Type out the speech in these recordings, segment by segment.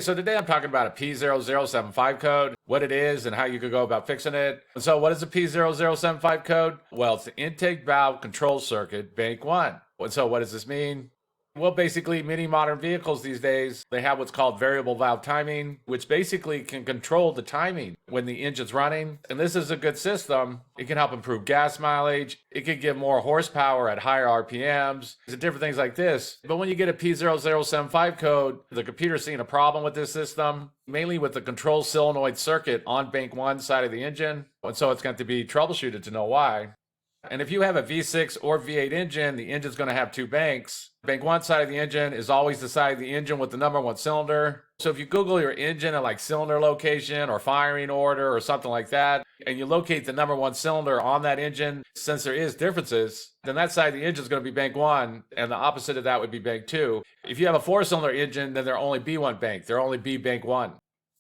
So today I'm talking about a P0075 code, what it is and how you could go about fixing it. And so what is a P0075 code? Well, it's the intake valve control circuit, bank 1. And so what does this mean? Well, basically, many modern vehicles these days, they have what's called variable valve timing, which basically can control the timing when the engine's running. And this is a good system. It can help improve gas mileage. It can give more horsepower at higher RPMs, different things like this. But when you get a P0075 code, the computer's seeing a problem with this system, mainly with the control solenoid circuit on bank 1 side of the engine. And so it's going to be troubleshooted to know why. And if you have a V6 or V8 engine, the engine's going to have 2 banks. Bank 1 side of the engine is always the side of the engine with the number 1 cylinder. So if you Google your engine at like cylinder location or firing order or something like that, and you locate the number 1 cylinder on that engine, since there is differences, then that side of the engine is going to be bank 1, and the opposite of that would be bank 2. If you have a 4-cylinder engine, then there'll only be 1 bank. There'll only be bank 1.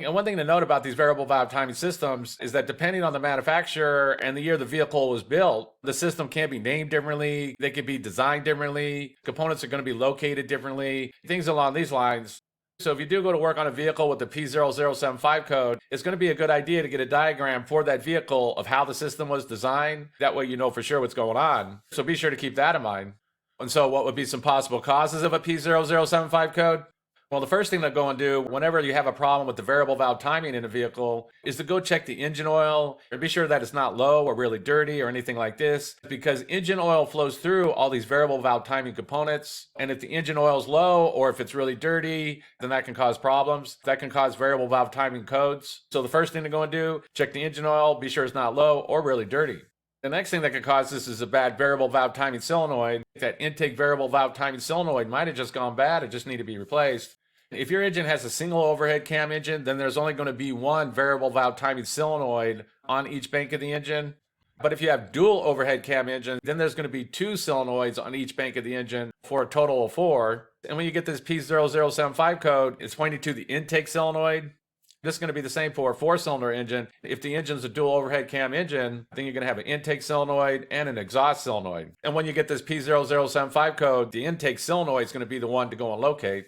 And one thing to note about these variable valve timing systems is that depending on the manufacturer and the year the vehicle was built, the system can be named differently, they can be designed differently, components are going to be located differently, things along these lines. So if you do go to work on a vehicle with the P0075 code, it's going to be a good idea to get a diagram for that vehicle of how the system was designed. That way you know for sure what's going on. So be sure to keep that in mind. And so what would be some possible causes of a P0075 code? Well, the first thing to go and do whenever you have a problem with the variable valve timing in a vehicle is to go check the engine oil and be sure that it's not low or really dirty or anything like this, because engine oil flows through all these variable valve timing components. And if the engine oil is low or if it's really dirty, then that can cause problems. That can cause variable valve timing codes. So the first thing to go and do, check the engine oil, be sure it's not low or really dirty. The next thing that could cause this is a bad variable valve timing solenoid. That intake variable valve timing solenoid might have just gone bad. It just need to be replaced. If your engine has a single overhead cam engine, then there's only going to be 1 variable valve timing solenoid on each bank of the engine. But if you have dual overhead cam engine, then there's going to be 2 solenoids on each bank of the engine for a total of 4. And when you get this P0075 code, it's pointing to the intake solenoid. This is going to be the same for a 4-cylinder engine. If the engine's a dual overhead cam engine, then you're going to have an intake solenoid and an exhaust solenoid. And when you get this P0075 code, the intake solenoid is going to be the one to go and locate.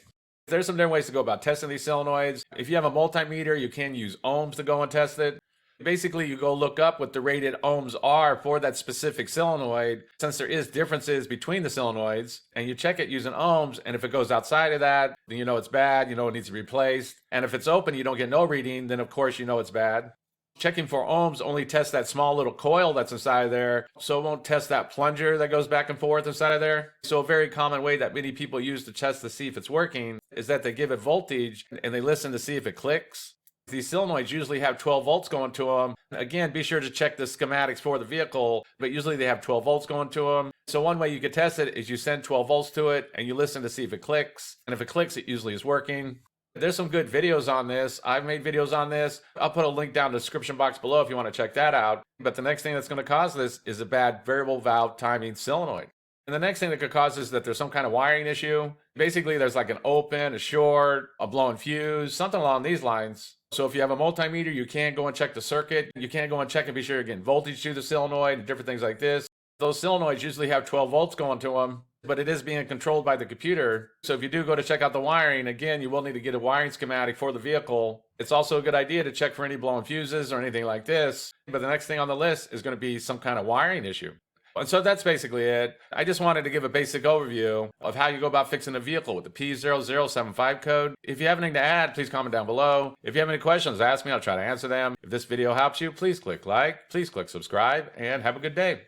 There's some different ways to go about testing these solenoids. If you have a multimeter, you can use ohms to go and test it. Basically, you go look up what the rated ohms are for that specific solenoid, since there is differences between the solenoids, and you check it using ohms, and if it goes outside of that, then you know it's bad, you know it needs to be replaced. And if it's open, you don't get no reading, then of course you know it's bad. Checking for ohms only tests that small little coil that's inside of there, so it won't test that plunger that goes back and forth inside of there. So a very common way that many people use to test to see if it's working is that they give it voltage and they listen to see if it clicks. These solenoids usually have 12 volts going to them. Again, be sure to check the schematics for the vehicle, but usually they have 12 volts going to them. So one way you could test it is you send 12 volts to it and you listen to see if it clicks. And if it clicks, it usually is working. There's some good videos on this. I've made videos on this. I'll put a link down in the description box below if you want to check that out. But the next thing that's going to cause this is a bad variable valve timing solenoid. And the next thing that could cause is that there's some kind of wiring issue. Basically, there's like an open, a short, a blown fuse, something along these lines. So if you have a multimeter, you can go and check the circuit. You can go and check and be sure you're getting voltage to the solenoid and different things like this. Those solenoids usually have 12 volts going to them, but it is being controlled by the computer. So if you do go to check out the wiring, again, you will need to get a wiring schematic for the vehicle. It's also a good idea to check for any blown fuses or anything like this. But the next thing on the list is going to be some kind of wiring issue. And so that's basically it. I just wanted to give a basic overview of how you go about fixing a vehicle with the P0075 code. If you have anything to add, please comment down below. If you have any questions, ask me. I'll try to answer them. If this video helps you, please click like, please click subscribe, and have a good day.